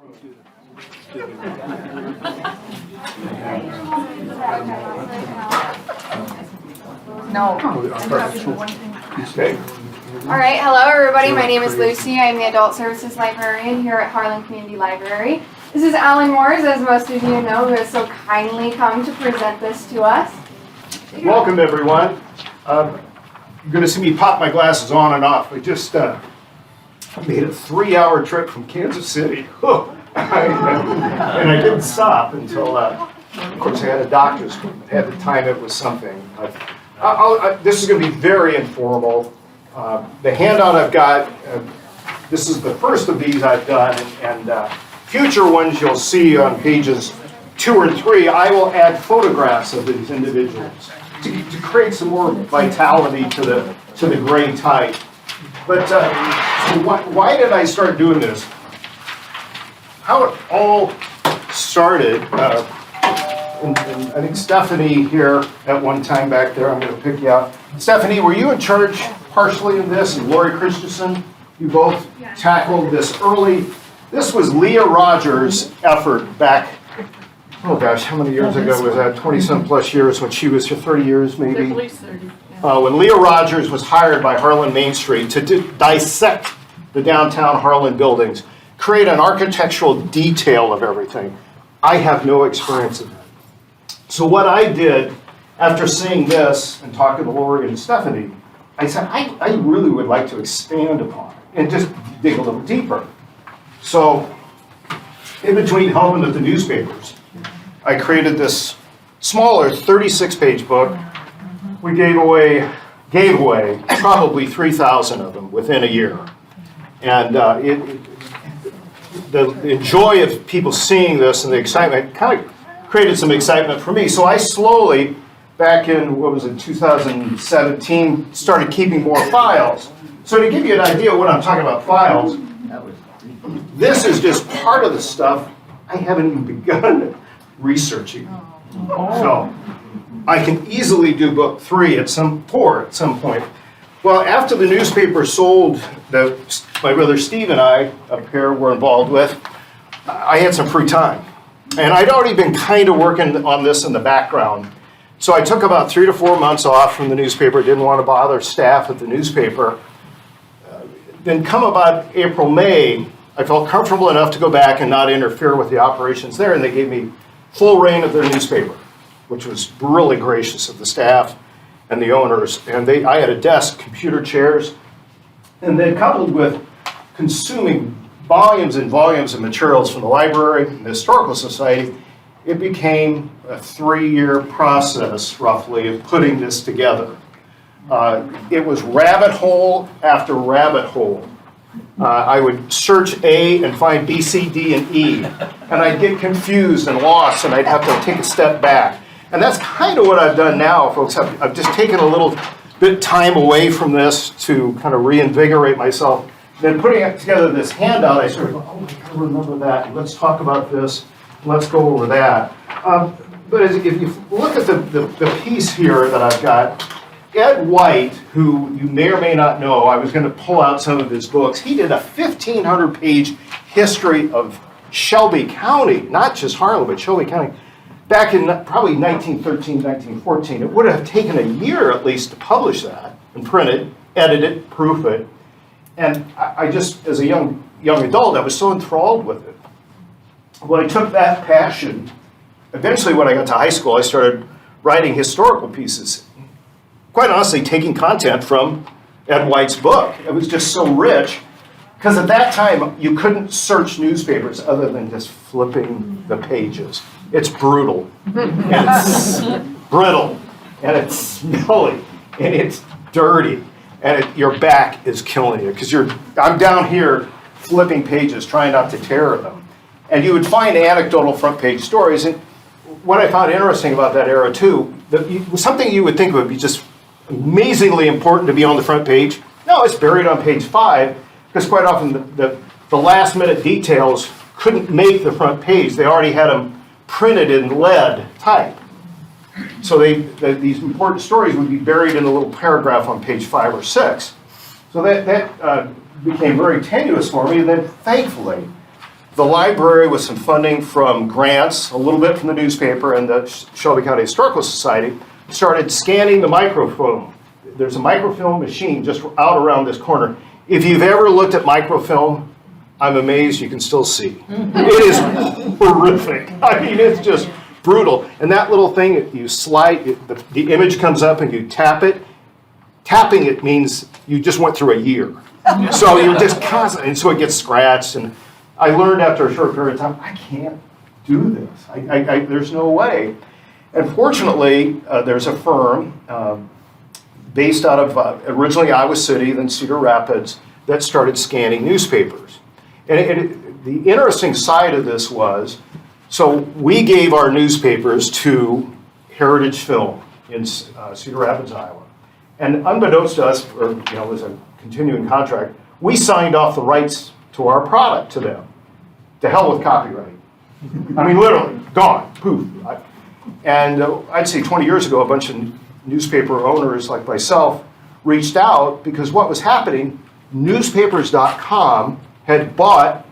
No. Okay. All right, hello everybody. My name is Lucy. I'm the Adult Services Librarian here at Harlan Community Library. This is Alan Moores, as most of you know, who has so kindly come to present this to us. Welcome, everyone. You're going to see me pop my glasses on and off. I just made a 3-hour trip from Kansas City. And I didn't stop until, of course, I had a doctor's appointment. I had to time it with something. This is going to be very informal. The handout I've got, this is the first of these I've done, and future ones you'll see on pages 2 or 3. I will add photographs of these individuals to create some more vitality to the gray type. But so why did I start doing this? How it all started, and I think Stephanie here at one time back there, I'm going to pick you out. Stephanie, were you in charge partially of this? And Lori Christensen, you both tackled this early. This was Leah Rogers' effort back, oh gosh, how many years ago was that? 20-some plus years, when she was here, 30 years maybe? At least 30. When Leah Rogers was hired by Harlan Main Street to dissect the downtown Harlan buildings, create an architectural detail of everything. I have no experience in that. So what I did after seeing this and talking to Lori and Stephanie, I said, I really would like to expand upon it and just dig a little deeper. So in between helping with the newspapers, I created this smaller 36-page book. We gave away probably 3,000 of them within a year. And the joy of people seeing this and the excitement kind of created some excitement for me. So I slowly, back in, 2017, started keeping more files. So to give you an idea of what I'm talking about files, this is just part of the stuff I haven't even begun researching. So I can easily do book 3 at some point. Well, after the newspaper sold, that my brother Steve and I up here were involved with, I had some free time. And I'd already been kind of working on this in the background. So I took about 3 to 4 months off from the newspaper, didn't want to bother staff at the newspaper. Then come about April, May, I felt comfortable enough to go back and not interfere with the operations there, and they gave me full reign of their newspaper, which was really gracious of the staff and the owners. And I had a desk, computer chairs, and then coupled with consuming volumes and volumes of materials from the library and the Historical Society, it became a 3-year process, roughly, of putting this together. It was rabbit hole after rabbit hole. I would search A and find B, C, D, and E, and I'd get confused and lost, and I'd have to take a step back. And that's kind of what I've done now, folks. I've just taken a little bit time away from this to kind of reinvigorate myself. Then putting together this handout, I sort of go, oh, I gotta remember that. Let's talk about this. Let's go over that. But if you look at the piece here that I've got, Ed White, who you may or may not know, I was going to pull out some of his books. He did a 1,500-page history of Shelby County, not just Harlan, but Shelby County, back in probably 1913, 1914. It would have taken a year at least to publish that and print it, edit it, proof it. And I just, as a young adult, I was so enthralled with it. Well, I took that passion. Eventually, when I got to high school, I started writing historical pieces. Quite honestly, taking content from Ed White's book. It was just so rich, because at that time, you couldn't search newspapers other than just flipping the pages. It's brutal, and it's brittle, and it's smelly, and it's dirty, and your back is killing you, because I'm down here flipping pages, trying not to tear them. And you would find anecdotal front page stories, and what I found interesting about that era too, something you would think would be just amazingly important to be on the front page. No, it's buried on page 5, because quite often the last minute details couldn't make the front page. They already had them printed in lead type. So these important stories would be buried in a little paragraph on page 5 or 6. So that became very tenuous for me. And then thankfully, the library with some funding from grants, a little bit from the newspaper and the Shelby County Historical Society, started scanning the microfilm. There's a microfilm machine just out around this corner. If you've ever looked at microfilm, I'm amazed you can still see. It is horrific. I mean, it's just brutal. And that little thing, you slide, the image comes up and you tap it. Tapping it means you just went through a year. So you're just constant, and so it gets scratched. And I learned after a short period of time, I can't do this. There's no way. And fortunately, there's a firm based out of originally Iowa City, then Cedar Rapids, that started scanning newspapers. And the interesting side of this was, so we gave our newspapers to Heritage Film in Cedar Rapids, Iowa. And unbeknownst to us, or it was a continuing contract, we signed off the rights to our product to them. To hell with copyright. I mean, literally, gone, poof. And I'd say 20 years ago, a bunch of newspaper owners like myself reached out because what was happening, newspapers.com had bought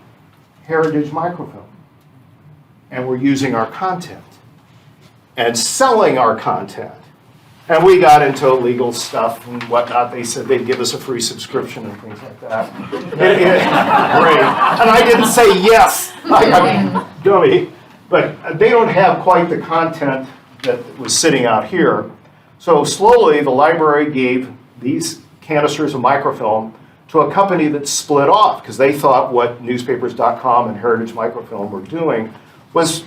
Heritage Microfilm and were using our content and selling our content. And we got into legal stuff and whatnot. They said they'd give us a free subscription and things like that. Great. And I didn't say yes. I mean, dummy. But they don't have quite the content that was sitting out here. So slowly, the library gave these canisters of microfilm to a company that split off because they thought what newspapers.com and Heritage Microfilm were doing was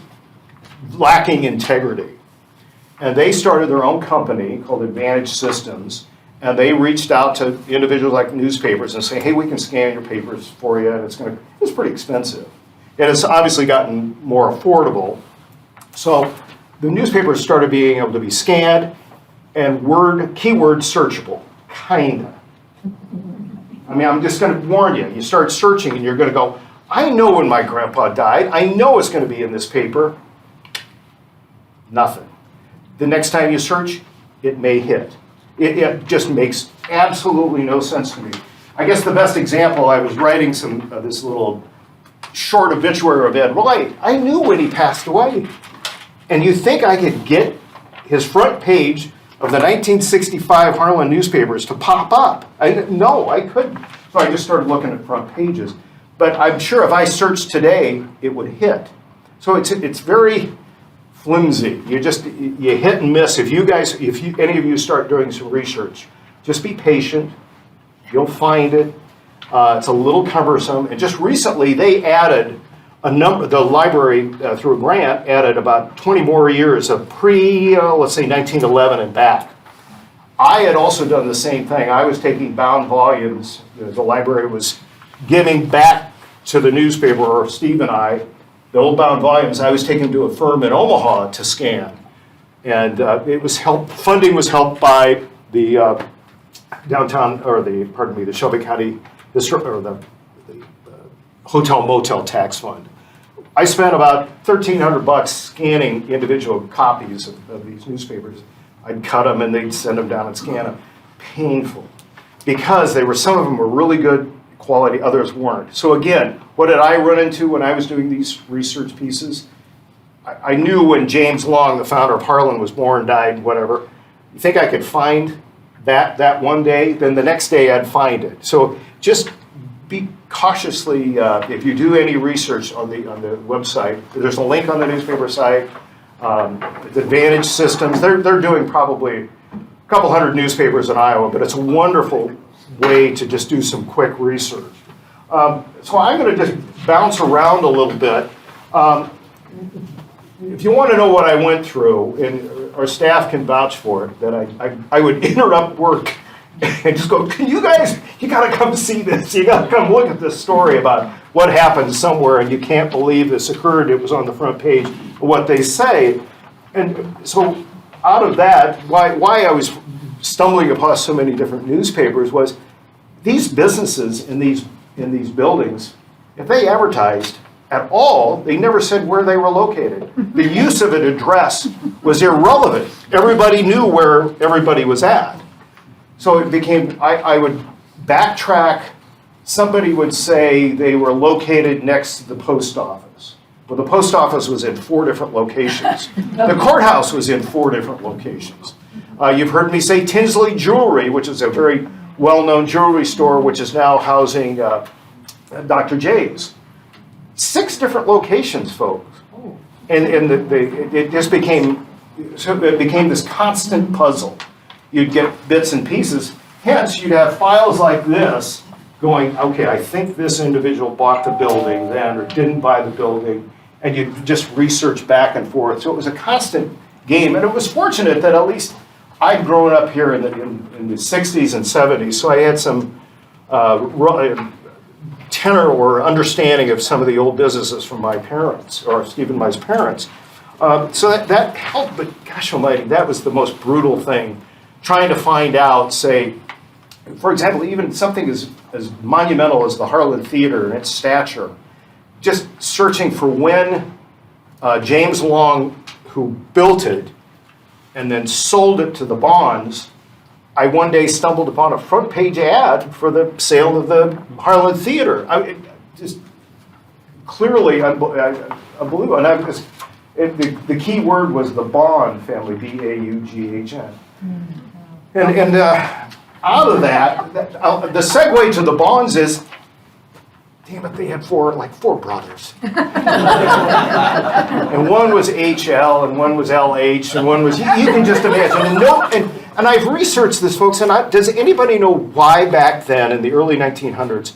lacking integrity. And they started their own company called Advantage Systems, and they reached out to individuals like newspapers and say, hey, we can scan your papers for you, and it's pretty expensive. And it's obviously gotten more affordable. So the newspapers started being able to be scanned and keyword searchable, kinda. I mean, I'm just gonna warn you, you start searching and you're gonna go, I know when my grandpa died, I know it's gonna be in this paper. Nothing. The next time you search, it may hit. It just makes absolutely no sense to me. I guess the best example, I was writing this little short obituary of Ed Wright. I knew when he passed away. And you think I could get his front page of the 1965 Harlan newspapers to pop up? No, I couldn't. So I just started looking at front pages. But I'm sure if I searched today, it would hit. So it's very flimsy. You hit and miss. If any of you start doing some research, just be patient. You'll find it. It's a little cumbersome. And just recently, they added the library, through a grant, added about 20 more years of let's say 1911 and back. I had also done the same thing. I was taking bound volumes. The library was giving back to the newspaper, or Steve and I, the old bound volumes. I was taking to a firm in Omaha to scan. And funding was helped by the the Shelby County, the Hotel Motel Tax Fund. I spent about $1,300 scanning individual copies of these newspapers. I'd cut them and they'd send them down and scan them. Painful. Because some of them were really good quality, others weren't. So again, what did I run into when I was doing these research pieces? I knew when James Long, the founder of Harlan, was born, died, whatever. You think I could find that one day? Then the next day I'd find it. So just be cautiously, if you do any research on the website, there's a link on the newspaper site. The Advantage Systems, they're doing probably a couple hundred newspapers in Iowa, but it's a wonderful way to just do some quick research. So I'm going to just bounce around a little bit. If you want to know what I went through, and our staff can vouch for it, that I would interrupt work and just go, you guys, you got to come see this. You got to come look at this story about what happened somewhere, and you can't believe this occurred. It was on the front page of what they say. And so out of that, why I was stumbling upon so many different newspapers was these businesses in these buildings, if they advertised at all, they never said where they were located. The use of an address was irrelevant. Everybody knew where everybody was at. So it became, I would backtrack somebody would say they were located next to the post office. Well, the post office was in 4 different locations. The courthouse was in 4 different locations. You've heard me say Tinsley Jewelry, which is a very well-known jewelry store, which is now housing Dr. J's. 6 different locations, folks. And it just became this constant puzzle. You'd get bits and pieces. Hence, you'd have files like this going, okay, I think this individual bought the building then or didn't buy the building, and you'd just research back and forth. So it was a constant game, and it was fortunate that at least I'd grown up here in the 60s and 70s, so I had some tenor or understanding of some of the old businesses from my parents, or Stephen Mai's parents. So that helped, but gosh almighty, that was the most brutal thing. Trying to find out, say, for example, even something as monumental as the Harlan Theater and its stature, just searching for when James Long, who built it and then sold it to the Bonds, I one day stumbled upon a front page ad for the sale of the Harlan Theater. Just clearly unbelievable. And the key word was the Bond family, B-A-U-G-H-N. And out of that, the segue to the Bonds is, damn it, they had 4 brothers. And one was H.L., and one was L.H., and one was, you can just imagine. And I've researched this, folks, and does anybody know why back then, in the early 1900s,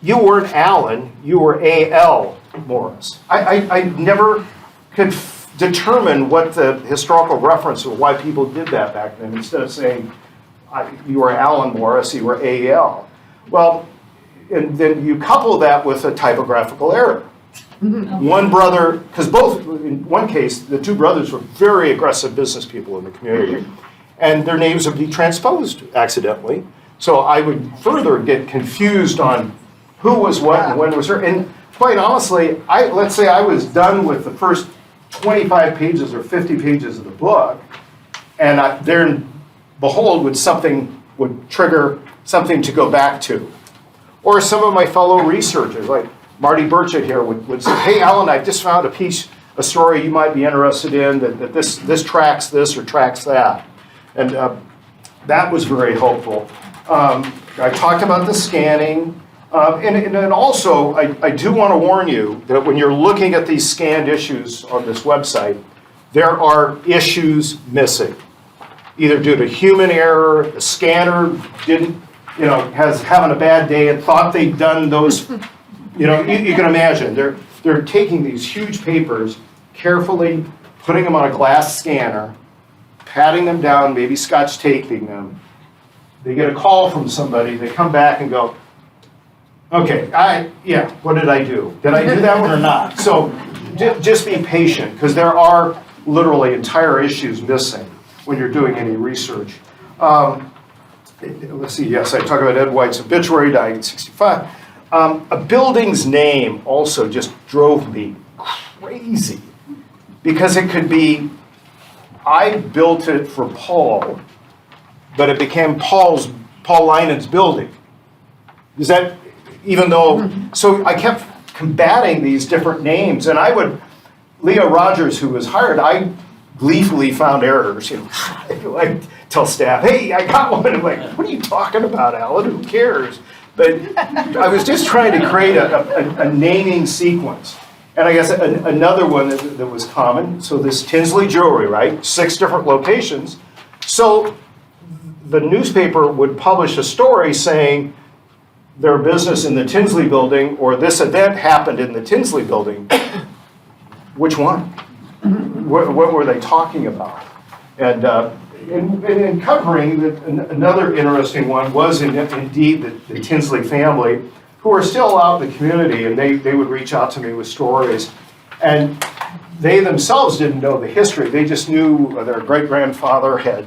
you weren't Allen, you were A.L. Morris? I never could determine what the historical reference or why people did that back then. Instead of saying, you were Alan Morris, you were A.L. Well, and then you couple that with a typographical error. One brother, because both, in one case, the 2 brothers were very aggressive business people in the community, and their names would be transposed accidentally. So I would further get confused on who was what and when was her. And quite honestly, let's say I was done with the first 25 pages or 50 pages of the book, and there, behold, would trigger something to go back to. Or some of my fellow researchers, like Marty Burchett here, would say, hey, Alan, I just found a story you might be interested in, that this tracks this or tracks that. And that was very helpful. I talked about the scanning. And also, I do want to warn you that when you're looking at these scanned issues on this website, there are issues missing. Either due to human error, the scanner having a bad day and thought they'd done those, you can imagine. They're taking these huge papers, carefully putting them on a glass scanner, patting them down, maybe scotch taping them. They get a call from somebody, they come back and go, okay, what did I do? Did I do that one or not? So just be patient, because there are literally entire issues missing when you're doing any research. Let's see, yes, I talked about Ed White's obituary, dying at 65. A building's name also just drove me crazy, because it could be, I built it for Paul, but it became Paul Linen's building. Is that, even though, so I kept combating these different names, and Leo Rogers, who was hired, I gleefully found errors. I tell staff, hey, I got one. I'm like, what are you talking about, Alan? Who cares? But I was just trying to create a naming sequence. And I guess another one that was common, so this Tinsley Jewelry, right? 6 different locations. So the newspaper would publish a story saying their business in the Tinsley building, or this event happened in the Tinsley building. Which one? What were they talking about? And in covering, another interesting one was indeed the Tinsley family, who are still out in the community, and they would reach out to me with stories. And they themselves didn't know the history. They just knew their great-grandfather had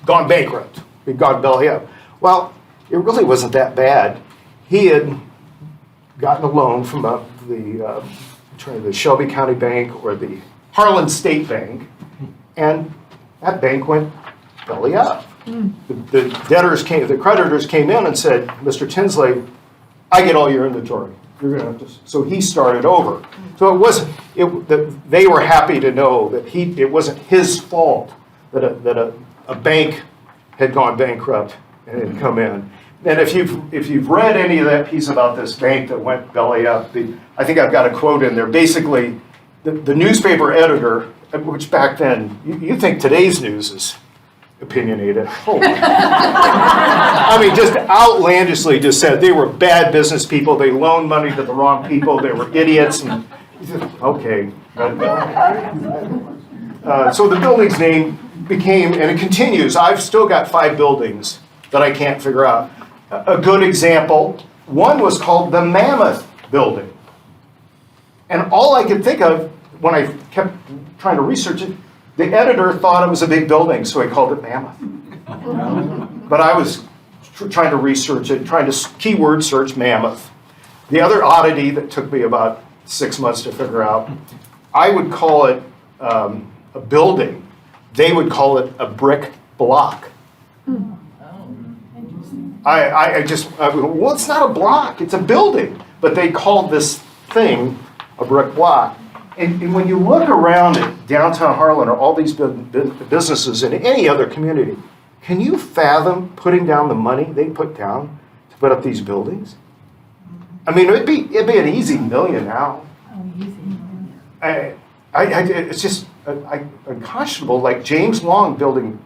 gone bankrupt. He'd gone belly up. Well, it really wasn't that bad. He had gotten a loan from the Shelby County Bank or the Harlan State Bank, and that bank went belly up. The creditors came in and said, Mr. Tinsley, I get all your inventory. You're gonna have to, so he started over. So they were happy to know that it wasn't his fault that a bank had gone bankrupt and had come in. And if you've read any of that piece about this bank that went belly up, I think I've got a quote in there. Basically, the newspaper editor, which back then, you think today's news is opinionated. Oh. I mean, just outlandishly just said they were bad business people. They loaned money to the wrong people. They were idiots. And okay. So the building's name became, and it continues. I've still got 5 buildings that I can't figure out. A good example, one was called the Mammoth Building. And all I could think of when I kept trying to research it, the editor thought it was a big building, so he called it Mammoth. But I was trying to research it, trying to keyword search Mammoth. The other oddity that took me about 6 months to figure out, I would call it a building. They would call it a brick block. Well, it's not a block, it's a building. But they called this thing a brick block. And when you look around at downtown Harlan or all these businesses in any other community, can you fathom putting down the money they put down to put up these buildings? I mean, it'd be an easy million now. It's just unconscionable. Like James Long building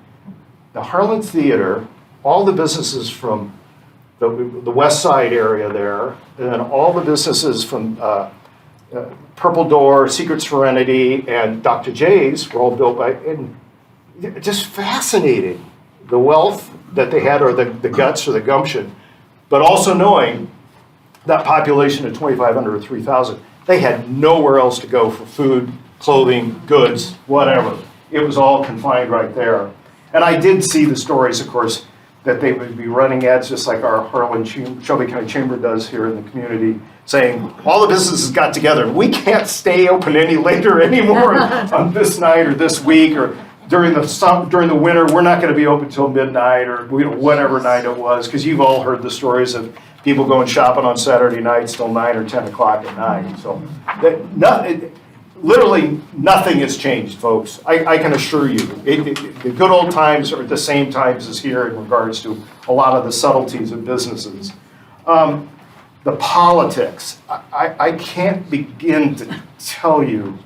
the Harlan Theater, all the businesses from the West Side area there, and then all the businesses from Purple Door, Secret Serenity, and Dr. J's were all built by, and just fascinating, the wealth that they had, or the guts or the gumption, but also knowing that population of 2,500 or 3,000, they had nowhere else to go for food, clothing, goods, whatever. It was all confined right there. And I did see the stories, of course, that they would be running ads just like our Harlan Shelby County Chamber does here in the community, saying all the businesses got together. We can't stay open any later anymore on this night or this week or during the winter. We're not going to be open till midnight or whatever night it was, because you've all heard the stories of people going shopping on Saturday nights till 9 or 10 o'clock at night. So literally nothing has changed, folks. I can assure you. The good old times are the same times as here in regards to a lot of the subtleties of businesses. The politics. I can't begin to tell you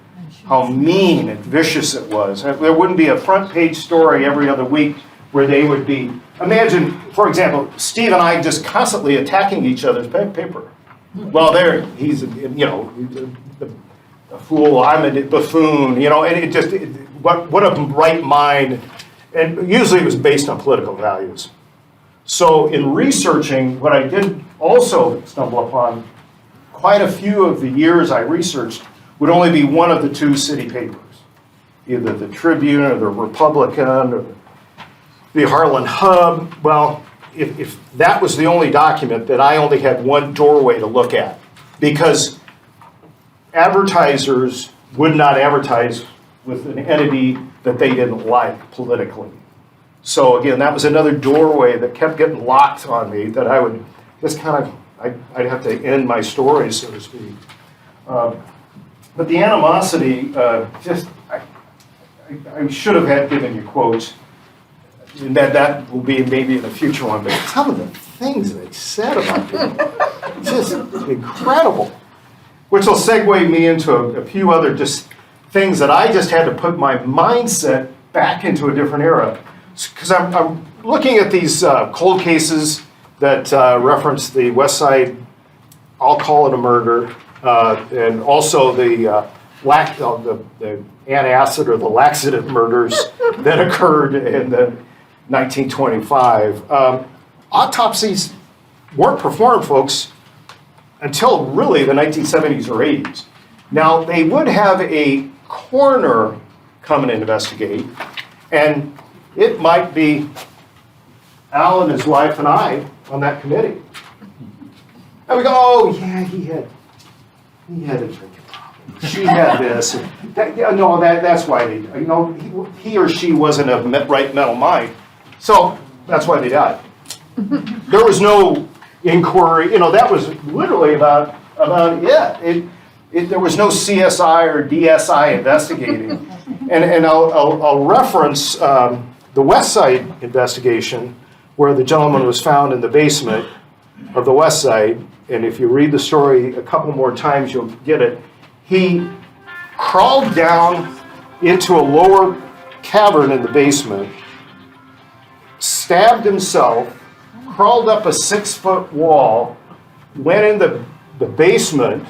how mean and vicious it was. There wouldn't be a front page story every other week where they would be, imagine, for example, Steve and I just constantly attacking each other's paper. Well, he's a fool, I'm a buffoon, and it just, what a right mind, and usually it was based on political values. So in researching, what I did also stumble upon, quite a few of the years I researched would only be one of the 2 city papers, either the Tribune or the Republican or the Harlan Hub. Well, if that was the only document, then I only had one doorway to look at, because advertisers would not advertise with an entity that they didn't like politically. So again, that was another doorway that kept getting locked on me, that I would just I'd have to end my story, so to speak. But the animosity, I should have had given you quotes, and that will be maybe in a future one, but some of the things they said about people, just incredible. Which will segue me into a few other just things that I just had to put my mindset back into a different era. Because I'm looking at these cold cases that reference the West Side, I'll call it a murder, and also the antacid or the laxative murders that occurred in the 1925. Autopsies weren't performed, folks, until really the 1970s or 80s. Now, they would have a coroner come and investigate, and it might be Al and his wife and I on that committee. And we go, oh, yeah, he had a drinking problem. She had this. And that's why he or she wasn't of right mental mind. So That's why they died. There was no inquiry, that was literally about it. There was no CSI or DSI investigating. And I'll reference the West Side investigation, where the gentleman was found in the basement of the West Side. And if you read the story a couple more times, you'll get it. He crawled down into a lower cavern in the basement, stabbed himself, crawled up a 6-foot wall, went in the basement,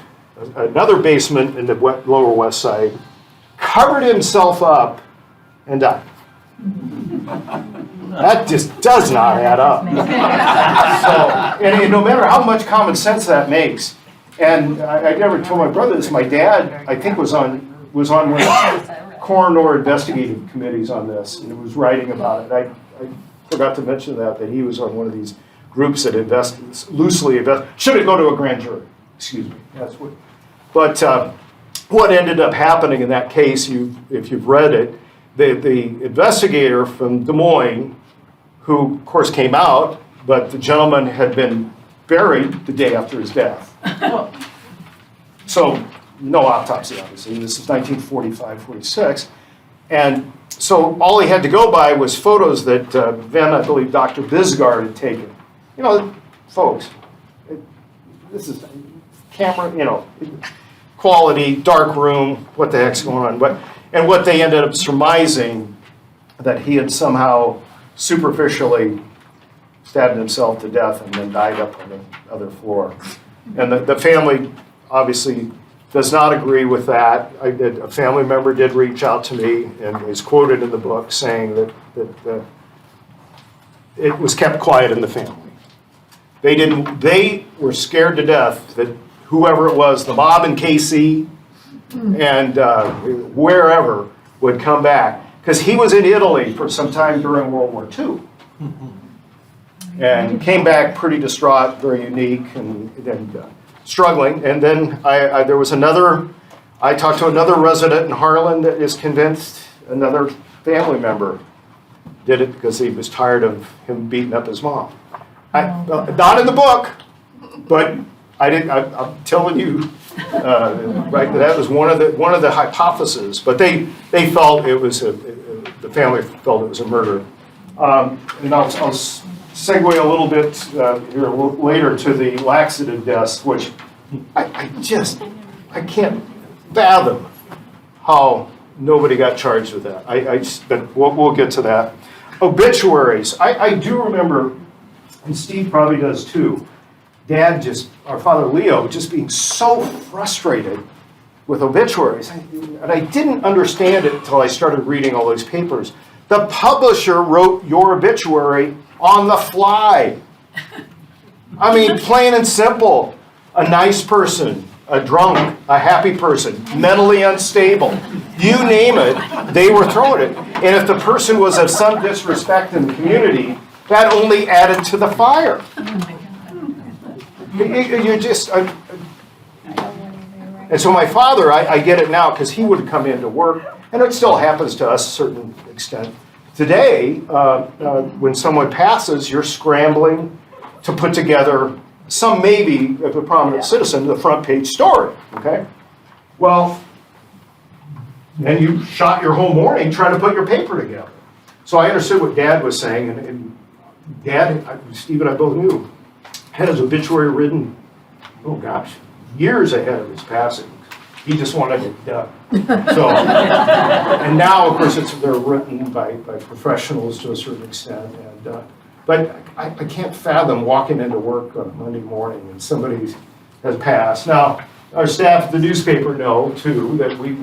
another basement in the lower West Side, covered himself up, and died. That just does not add up. So, and no matter how much common sense that makes, and I never told my brother this, my dad, I think, was on one of the coroner investigative committees on this, and was writing about it. I forgot to mention that he was on one of these groups that loosely invest. Should it go to a grand jury? Excuse me. That's what. But what ended up happening in that case, if you've read it, the investigator from Des Moines, who of course came out, but the gentleman had been buried the day after his death. So no autopsy, obviously. This is 1945, 46. And so all he had to go by was photos that then, I believe, Dr. Bisgard had taken. Folks, this is camera, quality, dark room, what the heck's going on? And what they ended up surmising, that he had somehow superficially stabbed himself to death and then died up on the other floor. And the family obviously does not agree with that. A family member did reach out to me and is quoted in the book saying that it was kept quiet in the family. They were scared to death that whoever it was, the mob in KC and wherever, would come back. Because he was in Italy for some time during World War II. And came back pretty distraught, very unique, and struggling. And then there was I talked to another resident in Harlan that is convinced another family member did it because he was tired of him beating up his mom. Not in the book, but I'm telling you, right? That was one of the hypotheses. But they felt it was the family felt it was a murder. And I'll segue a little bit here later to the laxative deaths, which I can't fathom how nobody got charged with that. But we'll get to that. Obituaries. I do remember, and Steve probably does too, our father Leo, just being so frustrated with obituaries. And I didn't understand it until I started reading all those papers. The publisher wrote your obituary on the fly. I mean, plain and simple. A nice person, a drunk, a happy person, mentally unstable. You name it, they were throwing it. And if the person was of some disrespect in the community, that only added to the fire. You just... And so my father, I get it now, because he would come into work, and it still happens to us to a certain extent. Today, when someone passes, you're scrambling to put together some maybe, of a prominent citizen, the front page story, okay? Well, then you shot your whole morning trying to put your paper together. So I understood what Dad was saying, and Dad, Steve and I both knew, had his obituary written, oh gosh, years ahead of his passing. He just wanted it done. So, and now, of course, they're written by professionals to a certain extent. And but I can't fathom walking into work on a Monday morning and somebody has passed. Now, our staff at the newspaper know, too, that we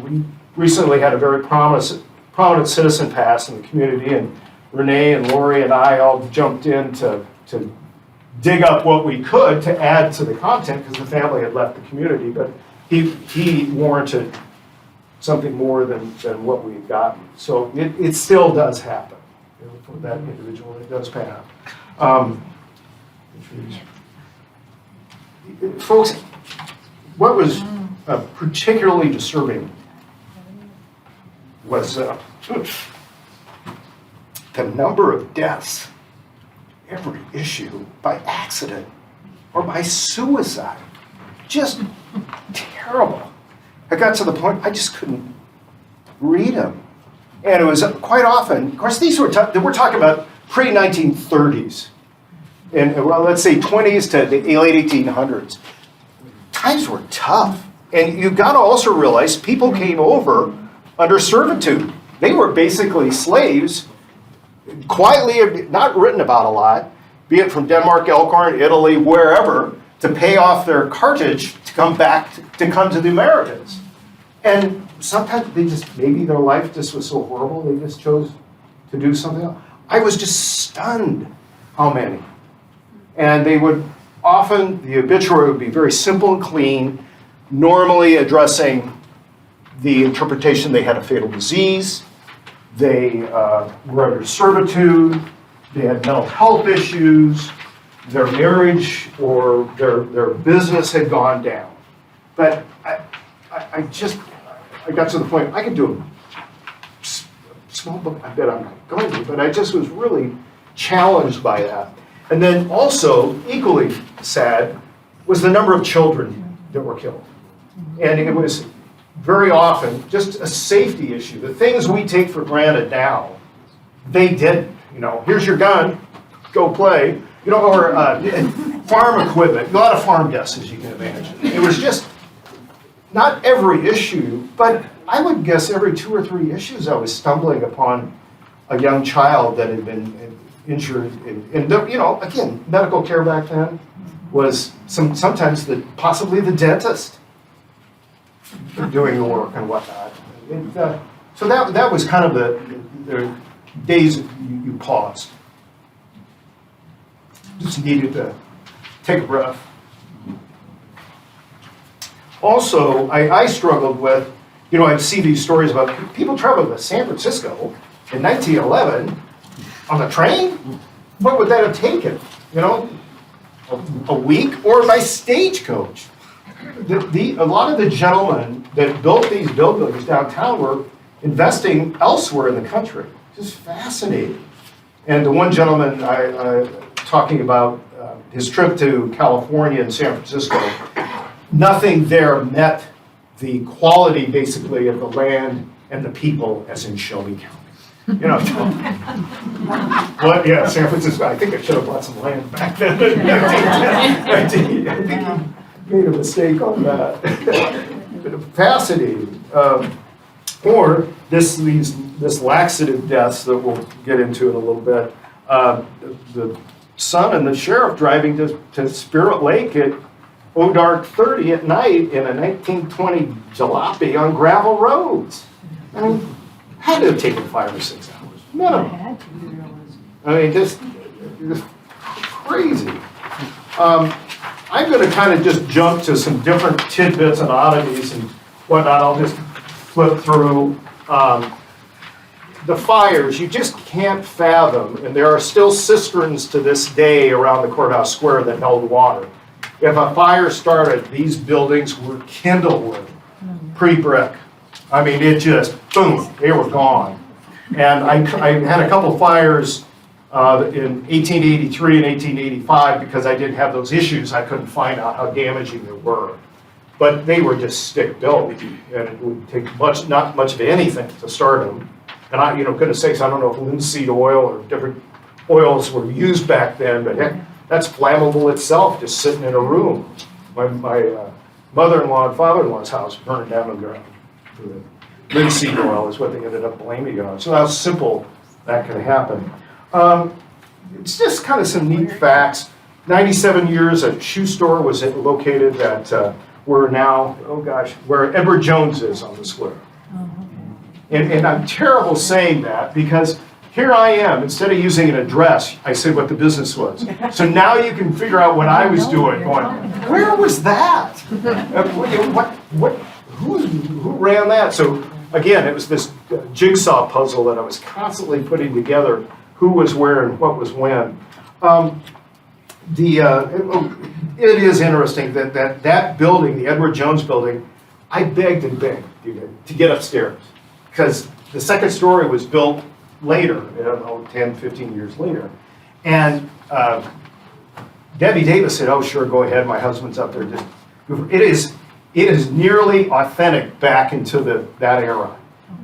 recently had a very prominent citizen pass in the community, and Renee and Lori and I all jumped in to dig up what we could to add to the content because the family had left the community, but he warranted something more than what we had gotten. So it still does happen. For that individual, it does pass. Folks, what was particularly disturbing was the number of deaths every issue by accident or by suicide. Just terrible. I got to the point I just couldn't read them. And it was quite often, of course, these were, we're talking about pre-1930s. And well, let's say 20s to the late 1800s. Times were tough. And you've got to also realize people came over under servitude. They were basically slaves, quietly, not written about a lot, be it from Denmark, Elkhorn, Italy, wherever, to pay off their cartage to come back, to come to the Americas. And sometimes they just, maybe their life just was so horrible, they just chose to do something else. I was just stunned how many. And they would often, the obituary would be very simple and clean, normally addressing the interpretation they had a fatal disease, they were under servitude, they had mental health issues, their marriage or their business had gone down. But I got to the point, I could do a small book, I bet I'm not going to, but I just was really challenged by that. And then also, equally sad, was the number of children that were killed. And it was very often just a safety issue. The things we take for granted now, they didn't. You know, here's your gun, go play. You know, or farm equipment, a lot of farm deaths, as you can imagine. It was just not every issue, but I would guess every 2 or 3 issues I was stumbling upon a young child that had been injured. And you know, again, medical care back then was sometimes possibly the dentist doing the work and whatnot. So that was kind of the days you paused. Just needed to take a breath. Also, I struggled with, you know, I'd see these stories about people traveling to San Francisco in 1911 on the train. What would that have taken? You know, a week, or by stagecoach. A lot of the gentlemen that built these buildings downtown were investing elsewhere in the country. Just fascinating. And the one gentleman talking about his trip to California and San Francisco, nothing there met the quality, basically, of the land and the people as in Shelby County. You know, what? Yeah, San Francisco. I think I should have bought some land back then. I think he made a mistake on that. But fascinating. Or this laxative deaths that we'll get into in a little bit. The son and the sheriff driving to Spirit Lake at dark 30 at night in a 1920 jalopy on gravel roads. I mean, had to have taken 5 or 6 hours. Minimum. I mean, just crazy. I'm going to kind of just jump to some different tidbits and oddities and whatnot. I'll just flip through. The fires, you just can't fathom, and there are still cisterns to this day around the courthouse square that held water. If a fire started, these buildings were kindled with pre-brick. I mean, it just, boom, they were gone. And I had a couple fires in 1883 and 1885 because I didn't have those issues. I couldn't find out how damaging they were. But they were just stick-built, and it would take not much of anything to start them. And goodness sakes, I don't know if linseed oil or different oils were used back then, but heck, that's flammable itself, just sitting in a room. My mother-in-law and father-in-law's house burned down to the ground. Linseed oil is what they ended up blaming it on. So how simple that can happen. It's just kind of some neat facts. 97 years, a shoe store was located at where Edward Jones is on the square. And I'm terrible saying that because here I am, instead of using an address, I said what the business was. So now you can figure out what I was doing, going, where was that? Who ran that? So again, it was this jigsaw puzzle that I was constantly putting together, who was where and what was when. It is interesting that building, the Edward Jones building, I begged and begged to get upstairs because the second story was built later, 10, 15 years later. And Debbie Davis said, "Oh, sure, go ahead. My husband's up there." It is nearly authentic back into that era.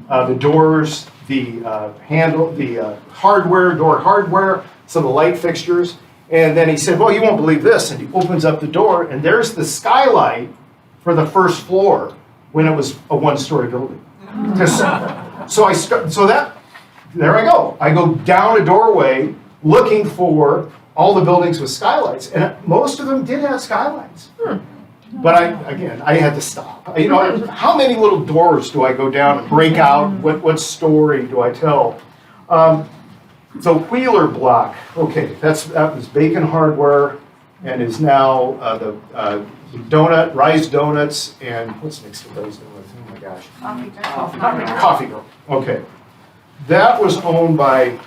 The doors, the handle, the door hardware, some of the light fixtures. And then he said, "Well, you won't believe this." And he opens up the door, and there's the skylight for the first floor when it was a one-story building. There I go. I go down a doorway looking for all the buildings with skylights, and most of them did have skylights. But I had to stop. How many little doors do I go down and break out? What story do I tell? So Wheeler Block, okay, that was Bacon Hardware, and is now the Rise Donuts, and what's next to Rise Donuts? Oh my gosh. Coffee Girl. Okay. That was owned by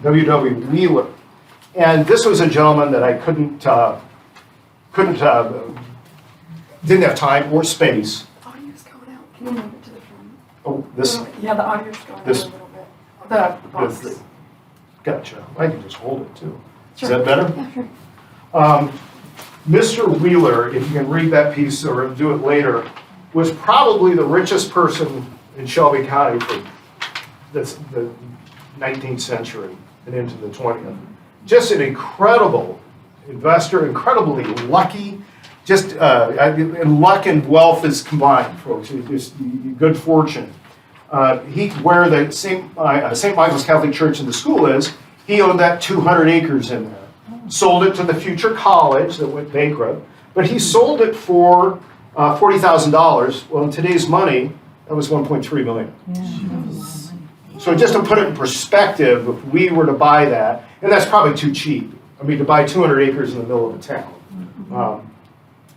W.W. Wheeler. And this was a gentleman that I didn't have time or space. The audio's going out. Can you move it to the front? Oh, this. Yeah, the audio's going out a This- little bit. The box. Gotcha. I can just hold it too. Sure. Is that better? Yeah, sure. Mr. Wheeler, if you can read that piece or do it later, was probably the richest person in Shelby County for the 19th century and into the 20th. Just an incredible investor, incredibly lucky. Just luck and wealth is combined, folks. It's just good fortune. Where the St. Michael's Catholic Church and the school is, he owned that 200 acres in there. Sold it to the future college that went bankrupt, but he sold it for $40,000. Well, in today's money, that was $1.3 million. So just to put it in perspective, if we were to buy that, and that's probably too cheap. I mean, to buy 200 acres in the middle of a town.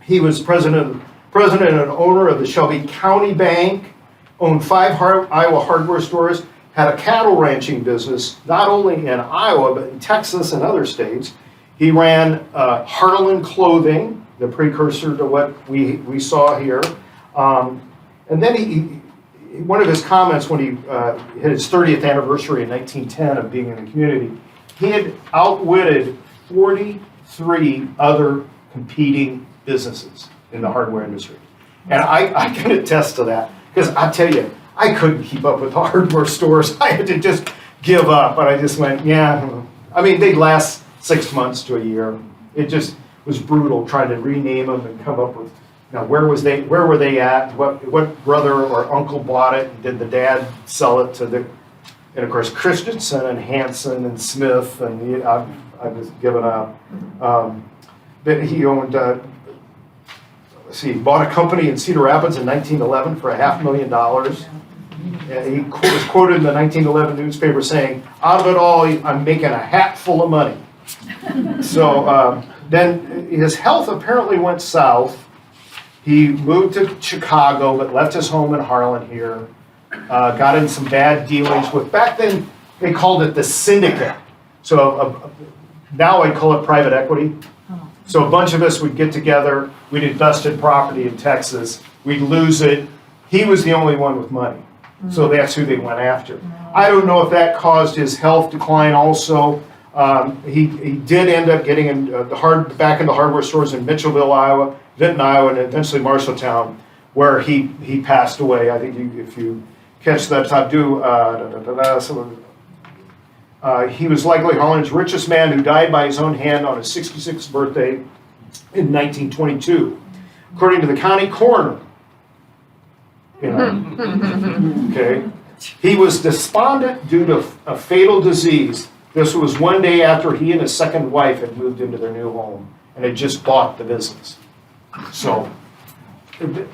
He was president and owner of the Shelby County Bank, owned 5 Iowa hardware stores, had a cattle ranching business, not only in Iowa, but in Texas and other states. He ran Harlan Clothing, the precursor to what we saw here. And then one of his comments when he hit his 30th anniversary in 1910 of being in the community, he had outwitted 43 other competing businesses in the hardware industry. And I can attest to that, because I tell you, I couldn't keep up with the hardware stores. I had to just give up, but I just went, yeah. I mean, they'd last 6 months to a year. It just was brutal trying to rename them and come up with, where were they at? What brother or uncle bought it? Did the dad sell it to the? And of course, Christensen and Hansen and Smith, and I was given up. But he owned. Bought a company in Cedar Rapids in 1911 for $500,000. And he was quoted in the 1911 newspaper saying, "Out of it all, I'm making a hat full of money." So then his health apparently went south. He moved to Chicago, but left his home in Harlan here. Got in some bad dealings with, back then they called it the syndicate. So now I'd call it private equity. So a bunch of us would get together, we'd invest in property in Texas, we'd lose it. He was the only one with money. So that's who they went after. I don't know if that caused his health decline also. He did end up getting back into hardware stores in Mitchellville, Iowa, Vinton, Iowa, and eventually Marshalltown, where he passed away. I think if you catch that top he was likely Harlan's richest man, who died by his own hand on his 66th birthday in 1922. According to the county coroner, okay, he was despondent due to a fatal disease. This was one day after he and his second wife had moved into their new home and had just bought the business. So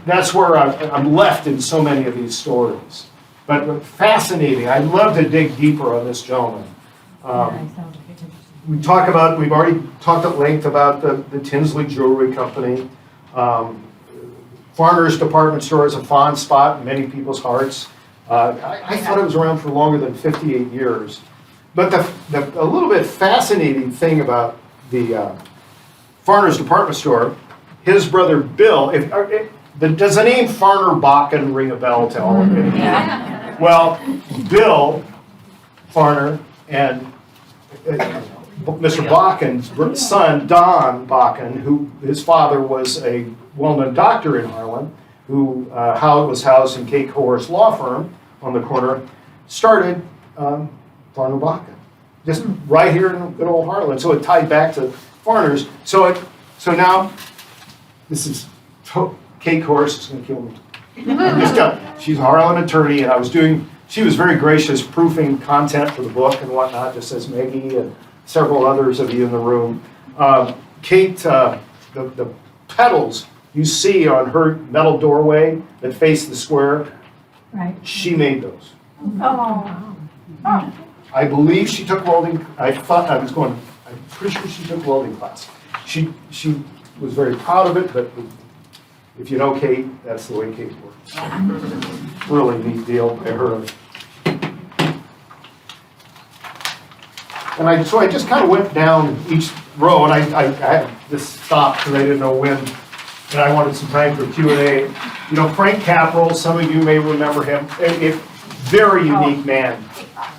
that's where I'm left in so many of these stories. But fascinating. I'd love to dig deeper on this gentleman. We've already talked at length about the Tinsley Jewelry Company. Farmer's Department Store is a fond spot in many people's hearts. I thought it was around for longer than 58 years. But a little bit fascinating thing about the Farmer's Department Store, his brother Bill, does the name Farmer Bakken ring a bell to all of you? Yeah. Well, Bill Farner and Mr. Bakken's son, Don Bakken, who his father was a well-known doctor in Harlan, who was housed in Kate Coer's law firm on the corner, started Farno Bakken, just right here in good old Harlan. So it tied back to Farners. So now this is Kate Coer's is going to kill me. She's a Harlan attorney, and she was very gracious proofing content for the book and whatnot, just as Maggie and several others of you in the room. Kate, the petals you see on her metal doorway that face the square, Right. she made those. Oh. I believe she took welding. I'm pretty sure she took welding class. She was very proud of it, but if you know Kate, that's the way Kate works. Really neat deal by her. And I just kind of went down each row, and I had this stop because I didn't know when, and I wanted some time for Q&A. You know, Frank Capral, some of you may remember him, a very unique man.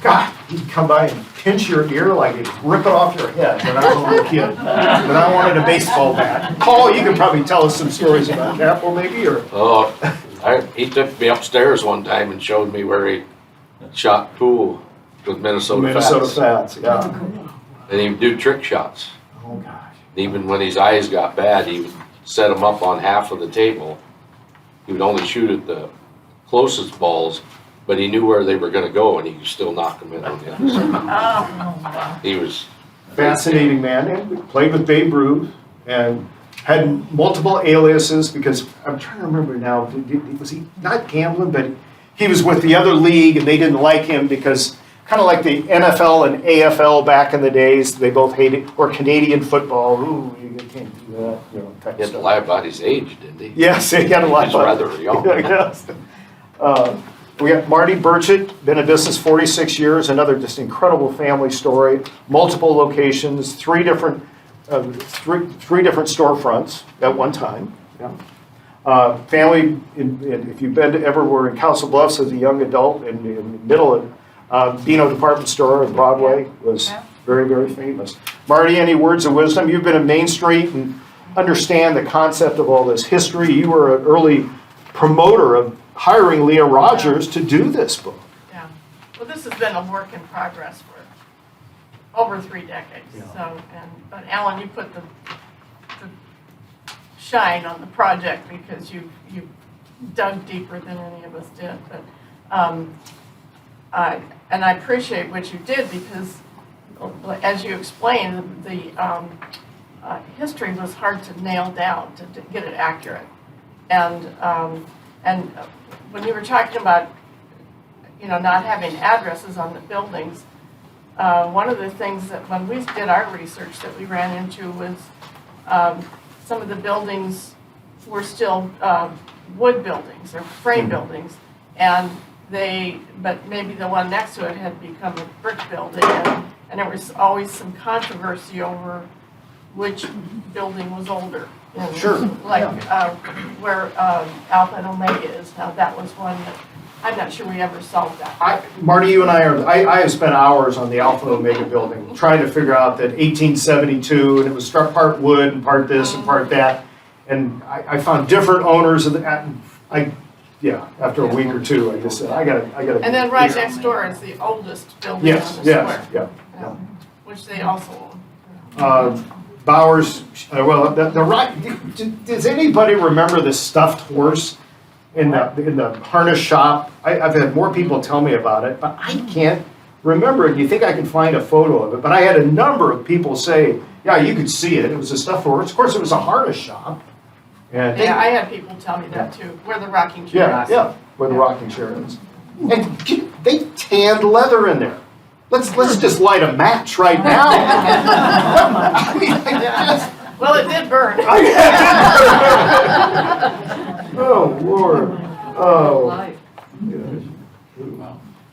God, he'd come by and pinch your ear like he'd rip it off your head when I was a little kid. But I wanted a baseball bat. Paul, you could probably tell us some stories about Capral, maybe, or? Oh, he took me upstairs one time and showed me where he shot pool with Minnesota Fats, yeah. And he would do trick shots. Oh, gosh. Even when his eyes got bad, he would set them up on half of the table. He would only shoot at the closest balls, but he knew where they were going to go, and he could still knock them in on the other side. He was Fascinating man, and played with Babe Ruth, and had multiple aliases, because I'm trying to remember now, was he not gambling, but he was with the other league, and they didn't like him because, kind of like the NFL and AFL back in the days, they both hated, or Canadian football, ooh, you can't do that, you know, type he of had to stuff. lie about his age, didn't he? Yes, he had a lot. He's rather young. Yes. We got Marty Burchett, been in business 46 years, another just incredible family story, multiple locations, three different storefronts at one time. Yeah. Family, if you've been everywhere in Council Bluffs as a young adult, in middle of Dino Department Store on Broadway was very, very famous. Marty, any words of wisdom? You've been in Main Street and understand the concept of all this history. You were an early promoter of hiring Leah Rogers to do this book. Yeah, well, this has been a work in progress for over 3 decades. Yeah. But Alan, you put the shine on the project because you dug deeper than any of us did. But I appreciate what you did because, as you explained, the history was hard to nail down to get it accurate, and when you were talking about, not having addresses on the buildings, one of the things that when we did our research that we ran into was some of the buildings were still wood buildings or frame buildings, but maybe the one next to it had become a brick building, and there was always some controversy over which building was older. Sure. Like where Alpha and Omega is now, that was one that I'm not sure we ever solved that. Marty, you and I have spent hours on the Alpha and Omega building trying to figure out that 1872, and it was part wood and part this and part that, and I found different owners of after a week or two, I just said, I gotta. And then right next door is the oldest building on the square. Yeah. Which they also own. Bowers, does anybody remember the stuffed horse in the harness shop? I've had more people tell me about it, but I can't remember it. You think I can find a photo of it? But I had a number of people say, yeah, you could see it. It was a stuffed horse. Of course, it was a harness shop. And I had people tell me that too, where the rocking chair is. Yeah, where the rocking chair is. And they tanned leather in there. Let's just light a match right now. I mean, Well, it did burn. Oh, Lord. Oh.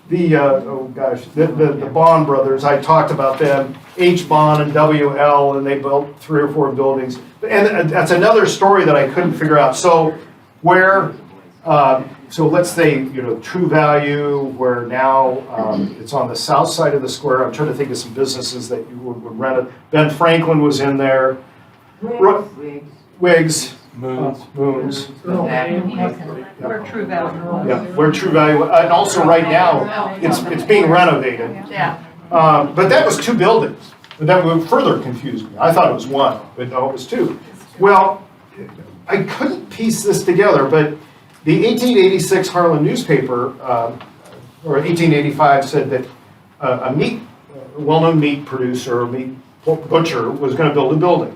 The Bond brothers, I talked about them, H. Bond and WL, and they built 3 or 4 buildings. And that's another story that I couldn't figure out. So where so let's say, True Value, where now it's on the south side of the square. I'm trying to think of some businesses that you would rent it. Ben Franklin was in there. Wigs. Moons. Where True Value was. Yeah, where True Value, and also right now, it's being renovated. Yeah. But that was 2 buildings. That would further confuse me. I thought it was 1, but no, it was 2. Well, I couldn't piece this together, but the 1886 Harlan newspaper, or 1885, said that a well-known meat producer, meat butcher, was going to build a building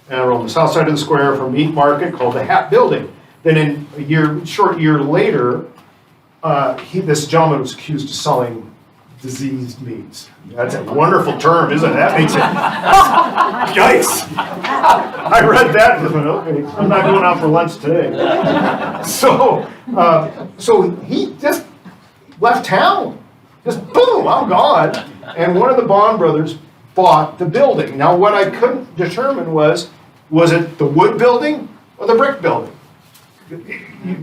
on the south side of the square for a meat market called the Hat Building. Then in short year later, this gentleman was accused of selling diseased meats. That's a wonderful term, isn't it? That makes it, yikes. I read that and went, okay, I'm not going out for lunch today. So he just left town. Just boom, I'm gone. And one of the Bond brothers bought the building. Now what I couldn't determine was it the wood building or the brick building?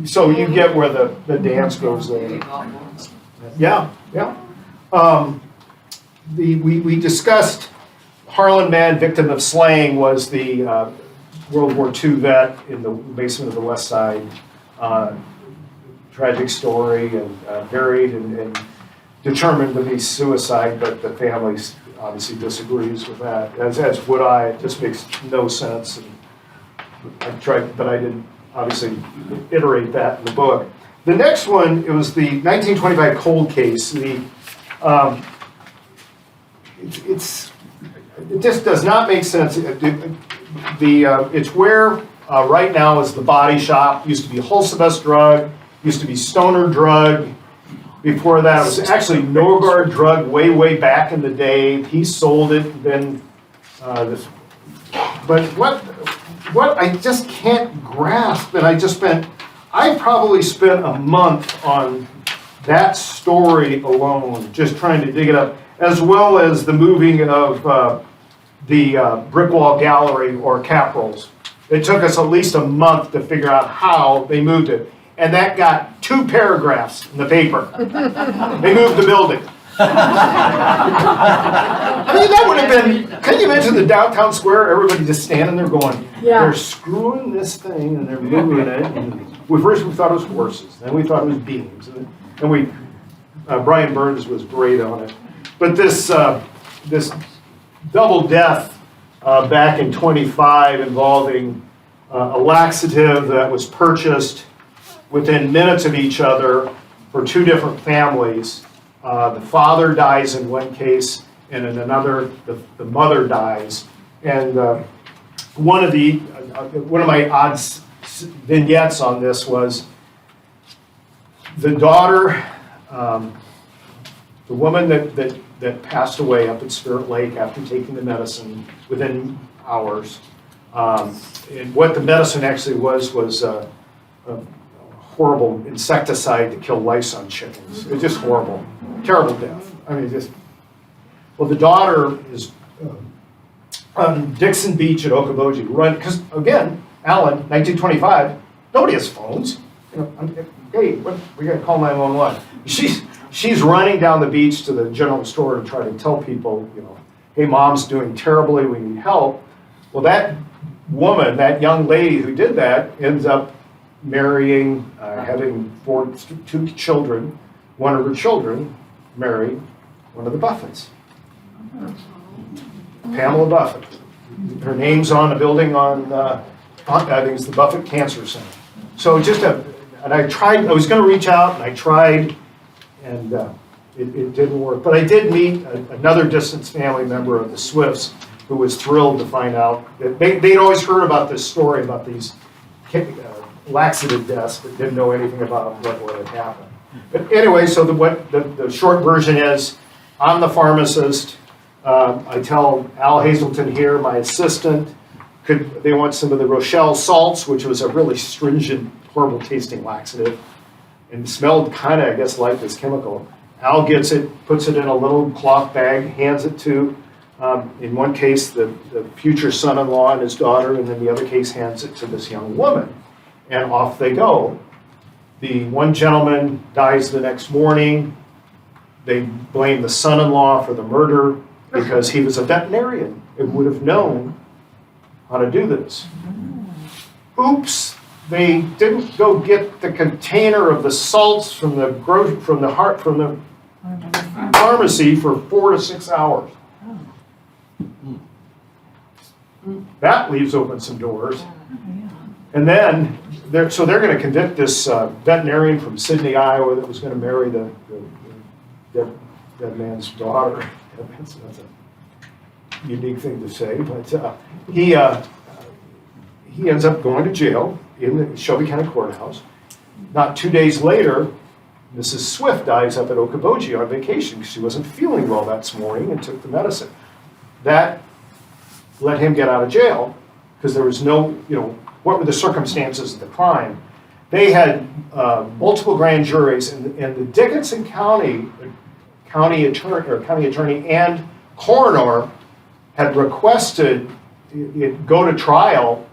So you get where the dance goes there. Yeah. We discussed Harlan Man, victim of slaying, was the World War II vet in the basement of the West Side. Tragic story, and buried and determined to be suicide, but the family obviously disagrees with that, as would I. It just makes no sense. And I tried, but I didn't obviously iterate that in the book. The next one, it was the 1925 cold case. It just does not make sense. It's where right now is the Body Shop. Used to be Holsebus Drug. Used to be Stoner Drug. Before that, it was actually Norgard Drug way back in the day. He sold it. Then but what I just can't grasp, and I probably spent a month on that story alone, just trying to dig it up, as well as the moving of the Brick Wall Gallery or Caprals. It took us at least a month to figure out how they moved it. And that got 2 paragraphs in the paper. They moved the building. I mean, that would have been, can you imagine the downtown square, everybody just standing there going, they're screwing this thing and they're moving it. And first we thought it was horses, then we thought it was beams. And Brian Burns was great on it. But this double death back in 25 involving a laxative that was purchased within minutes of each other for 2 different families. The father dies in one case, and in another, the mother dies. And one of my odd vignettes on this was the daughter, the woman that passed away up at Spirit Lake after taking the medicine within hours. And what the medicine actually was a horrible insecticide to kill lice on chickens. It's just horrible. Terrible death. I mean, well, the daughter is on Dixon Beach at Okoboji, because again, Allen, 1925, nobody has phones. Hey, we got to call 911. She's running down the beach to the general store to try to tell people, hey, mom's doing terribly, we need help. Well, that woman, that young lady who did that, ends up marrying, having 2 children. One of her children married one of the Buffetts. Pamela Buffett. Her name's on a building on, I think it's the Buffett Cancer Center. So and I was going to reach out, and I tried, and it didn't work. But I did meet another distant family member of the Swifts who was thrilled to find out that they'd always heard about this story about these laxative deaths, but didn't know anything about what had happened. But anyway, so the short version is, I'm the pharmacist. I tell Al Hazelton here, my assistant, they want some of the Rochelle salts, which was a really stringent, horrible tasting laxative, and smelled kind of, I guess, like this chemical. Al gets it, puts it in a little cloth bag, hands it to, in one case, the future son-in-law and his daughter, and in the other case, hands it to this young woman. And off they go. The one gentleman dies the next morning. They blame the son-in-law for the murder because he was a veterinarian and would have known how to do this. Oops, they didn't go get the container of the salts from the pharmacy for 4 to 6 hours. That leaves open some doors. And then, they're going to convict this veterinarian from Sydney, Iowa that was going to marry the dead man's daughter. That's a unique thing to say, but he ends up going to jail in the Shelby County Courthouse. Not 2 days later, Mrs. Swift dies up at Okoboji on vacation because she wasn't feeling well that morning and took the medicine. That let him get out of jail because there was no, what were the circumstances of the crime? They had multiple grand juries, and the Dickinson County attorney and coroner had requested it go to trial,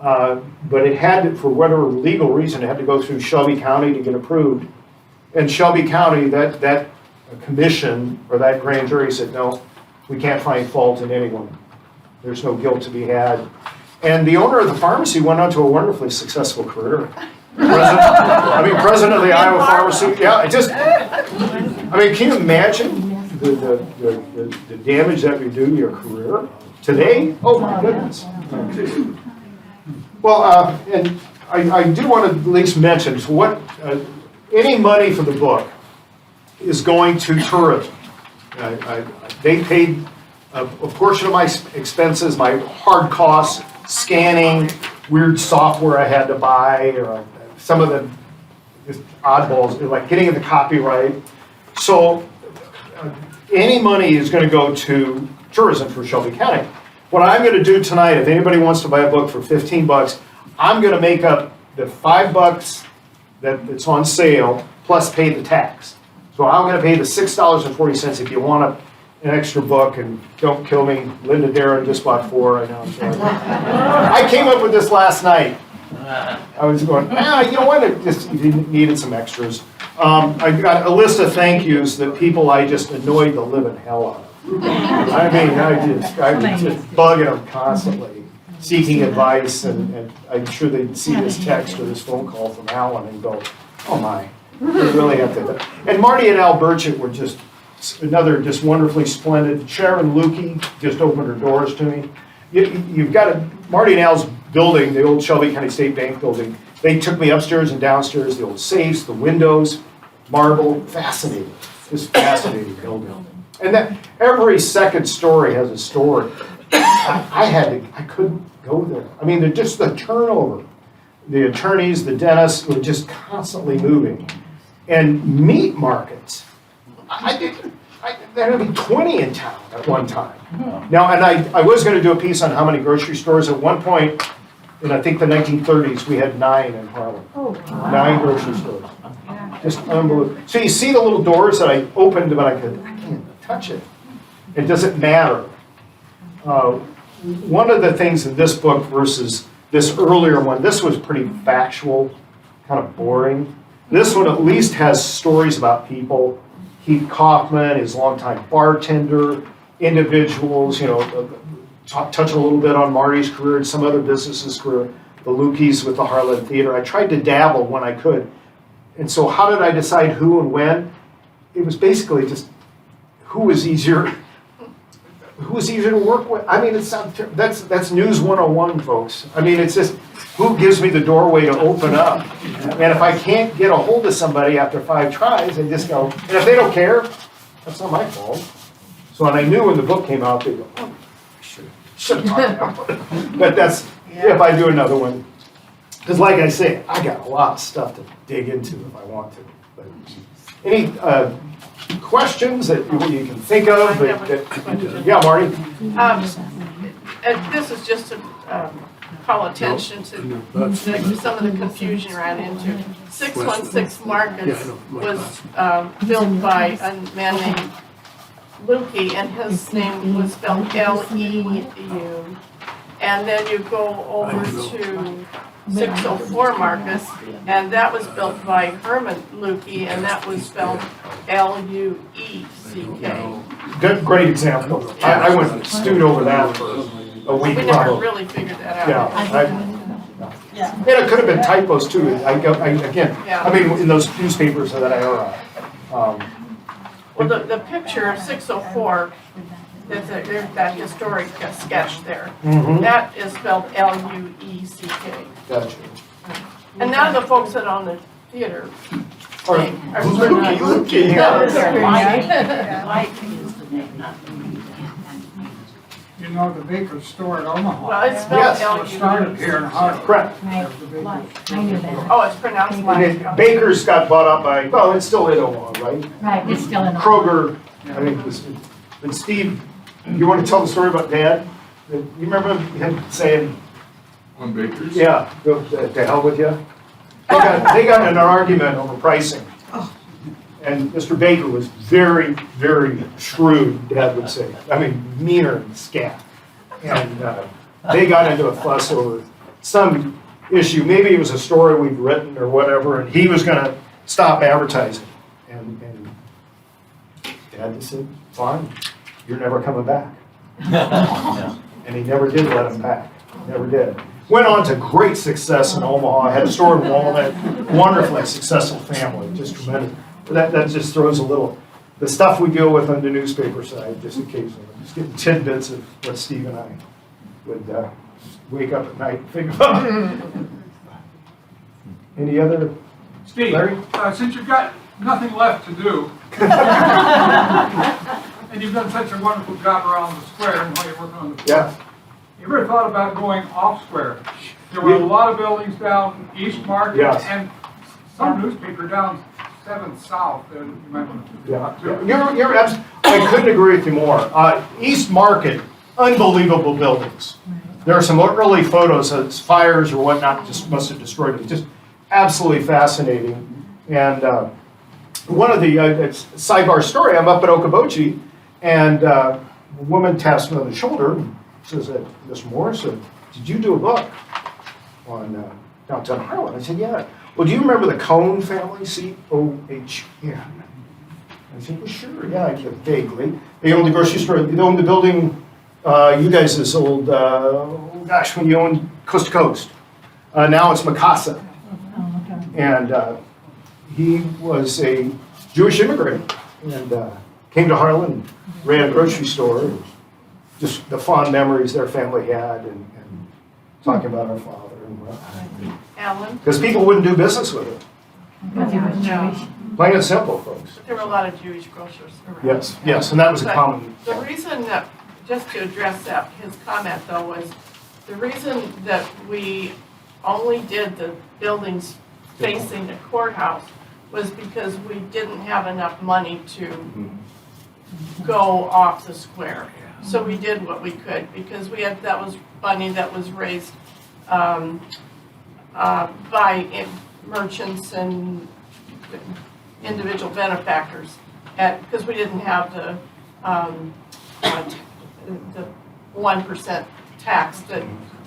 but it had to, for whatever legal reason, it had to go through Shelby County to get approved. And Shelby County, that commission or that grand jury said, no, we can't find fault in anyone. There's no guilt to be had. And the owner of the pharmacy went on to a wonderfully successful career. President of the Iowa Pharmacy. Yeah, can you imagine the damage that would do to your career today? Oh my goodness. Well, and I do want to at least mention what any money for the book is going to tourism. They paid a portion of my expenses, my hard costs, scanning, weird software I had to buy, or some of the just oddballs, like getting the copyright. So any money is going to go to tourism for Shelby County. What I'm going to do tonight, if anybody wants to buy a book for $15, I'm going to make up the $5 that it's on sale, plus pay the tax. So I'm going to pay the $6.40 if you want an extra book, and don't kill me. Linda Darren just bought 4 right now. I'm sorry. I came up with this last night. I was going, you know what, if you needed some extras. I got a list of thank yous that people I just annoyed the living hell out of. I just bugging them constantly, seeking advice, and I'm sure they'd see this text or this phone call from Alan and go, oh my, they really have to. And Marty and Al Burchett were just another just wonderfully splendid. Sharon Lukey just opened her doors to me. You've got Marty and Al's building, the old Shelby County State Bank building. They took me upstairs and downstairs, the old safes, the windows, marble, fascinating, just fascinating building. And that every second story has a story. I couldn't go there. Just the turnover. The attorneys, the dentists were just constantly moving. And meat markets. There would be 20 in town at one time. Now, and I was going to do a piece on how many grocery stores. At one point, in I think the 1930s, we had 9 in Harlan. 9 grocery stores. Just unbelievable. So you see the little doors that I opened, but I can't touch it. It doesn't matter. One of the things in this book versus this earlier one, this was pretty factual, kind of boring. This one at least has stories about people. Heath Kaufman, his longtime bartender, individuals, touching a little bit on Marty's career and some other businesses' career, the Lukeys with the Harlan Theater. I tried to dabble when I could. And so how did I decide who and when? It was basically just who was easier to work with. That's News 101, folks. It's just who gives me the doorway to open up. And if I can't get a hold of somebody after 5 tries, I just go, and if they don't care, that's not my fault. So when I knew when the book came out, they go, oh, I should have talked about it. But that's if I do another one. Because like I say, I got a lot of stuff to dig into if I want to. But any questions that you can think of? Yeah, Marty? This is just to call attention to some of the confusion you ran into. 616 Markets was built by a man named Lukey, and his name was spelled L-E-U. And then you go over to 604 Marcus, and that was built by Herman Lukey, and that was spelled Lueck. Good, great example. I went and stewed over that for a week. We never probably. really figured that Yeah, out. and it could have been typos too. Again, I mean, in those newspapers that I Well, the picture of 604, there's that historic sketch there. Mhm. That is spelled Lueck. Gotcha. And now the folks that own the theater Or are Lukey, You know, the Baker store at Omaha. Well, it's Yes. spelled It started Lueck. here in Harlan. Correct. There's the Baker store. I knew that. Oh, it's pronounced And like. then Baker's got bought up by, well, it's still in Omaha, right? Right, it's still in. Kroger, I think was, and Steve, you want to tell the story about Dad? You remember him saying, On Baker's? yeah, go to hell with you? They got in an argument over pricing. And Mr. Baker was very, very shrewd, Dad would say. I mean, meaner than scat. And they got into a fuss over some issue. Maybe it was a story we'd written or whatever, and he was going to stop advertising. And Dad just said, fine, you're never coming back. And he never did let him back. Never did. Went on to great success in Omaha. Had a store in Walnut. Wonderfully successful family. Just tremendous. That just throws a little, the stuff we deal with on the newspaper side, just occasionally. Just getting tidbits of what Steve and I would wake up at night and think about. Any other? Steve, Larry? Since you've got nothing left to do, and you've done such a wonderful job around the square and while you're working on the. Yeah. You ever thought about going off square? There were a lot of buildings down East Market Yes. and some newspaper down 7th South that you might want to think about too. I couldn't agree with you more. East Market, unbelievable buildings. There are some early photos of fires or whatnot, just must have destroyed them. Just absolutely fascinating. And one of the sidebar story, I'm up at Okoboji, and a woman taps me on the shoulder and says, Mr. Morris, did you do a book on downtown Harlan? I said, yeah. Well, do you remember the Cohn family, C-O-H-N? I said, well, sure, yeah, I did, vaguely. They owned the grocery store, they owned the building, you guys this old, when you owned Coast to Coast. Now it's Mikasa. And he was a Jewish immigrant and came to Harlan, ran a grocery store, just the fond memories their family had and talking about our father and Alan? because people wouldn't do business with him. Because he was No. Jewish. Plain and simple, folks. There were a lot of Jewish grocers around. Yes, and that was a But common. The reason that, just to address that, his comment though, was the reason that we only did the buildings facing the courthouse was because we didn't have enough money to go off the square. So we did what we could because that was money that was raised by merchants and individual benefactors, because we didn't have the 1% tax that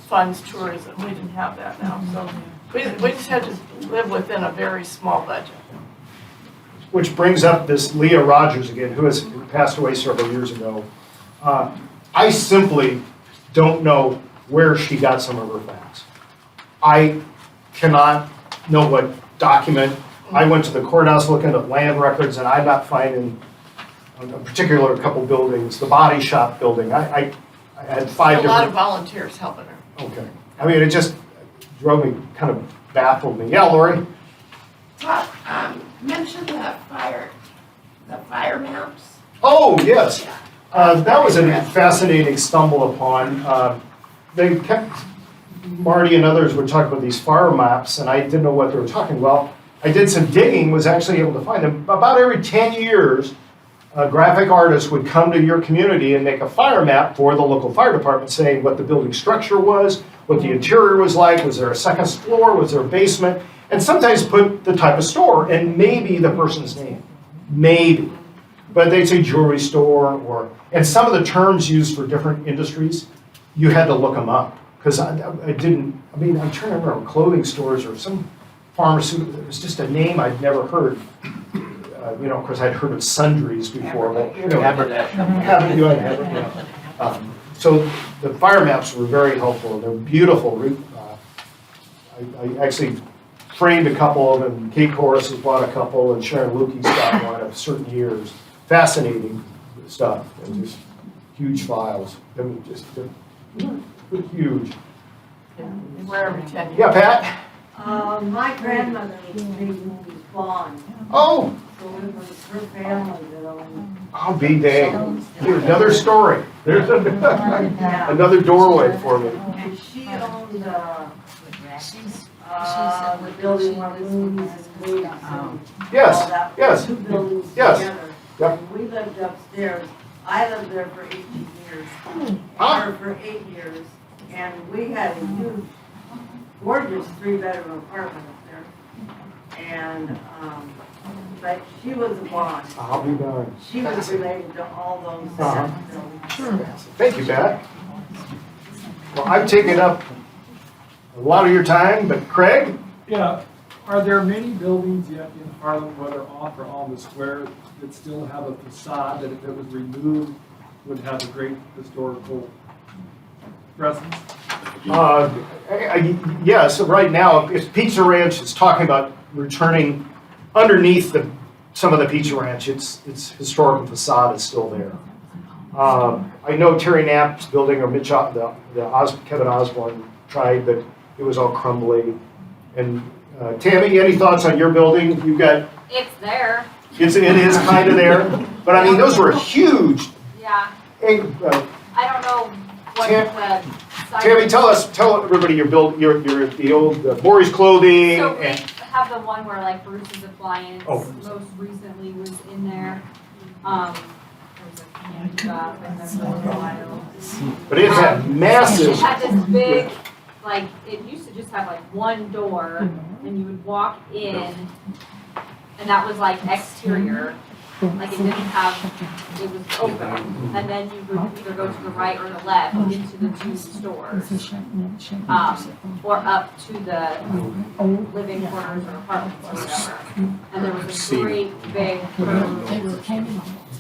funds tourism. We didn't have that now, so we just had to live within a very small budget. Which brings up this Leah Rogers again, who passed away several years ago. I simply don't know where she got some of her facts. I cannot know what document. I went to the courthouse looking at land records, and I'm not finding a particular couple buildings. The body shop building, I had 5 A lot of different. volunteers helping her. Okay. I mean, it just drove me, kind of baffled me. Yeah, Lori? Todd, mention the fire maps. Oh, yes. That was a fascinating stumble upon. They kept, Marty and others were talking about these fire maps, and I didn't know what they were talking about. I did some digging, was actually able to find them. About every 10 years, a graphic artist would come to your community and make a fire map for the local fire department, saying what the building structure was, what the interior was like, was there a second floor, was there a basement, and sometimes put the type of store and maybe the person's name. Maybe. But they'd say jewelry store and some of the terms used for different industries, you had to look them up. because I didn't, I mean, I'm trying to remember clothing stores or some pharmaceutical, it was just a name I'd never heard. You know, of course, I'd heard of sundries before, but, you know. Haven't you? I haven't, yeah. So the fire maps were very helpful. They're beautiful. I actually framed a couple of them. Kate Corus has bought a couple, and Sharon Lukey's got one of certain years. Fascinating stuff, and just huge files. I mean, just they're huge. Yeah, they wear every 10 years. Yeah, Pat? My grandmother was big movies blonde, Oh, so it was her family that owned. I'll be dang. Here's another story. There's another doorway for me. And she owned, the building where movies and movies and all Yes, that. yes. Two buildings Yes. together. Yep. And we lived upstairs. I lived there for 18 years. Huh? Or for 8 years. And we had a huge, gorgeous 3-bedroom apartment up there. And, but she was a blonde. I'll be darned. She was related to all those Uh-huh. buildings. Thank you, Pat. Well, I've taken up a lot of your time, but Craig? Yeah, are there many buildings yet in Harlan, whether off or on the square, that still have a facade that if it was removed, would have a great historical presence? Yes, right now, if Pizza Ranch is talking about returning underneath some of the Pizza Ranch, its historical facade is still there. I know Terry Knapp's building, or Kevin Osborne tried, but it was all crumbly. And Tammy, any thoughts on your building? You've got, It's there, it is kind of there, but I mean, those were huge. yeah. I I don't know what Tam- the size. Tammy, tell everybody your the old Maury's Clothing. So we And, have the one where like Bruce's Appliance Oh. most recently was in there. There was a candy shop in there for a while. but it had It massive. had this big, like, it used to just have like one door and you would walk in and that was like exterior. Like it didn't have, it was open. And then you would either go to the right or the left into the two stores. Or up to the living quarters or apartments or whatever. And there was a great big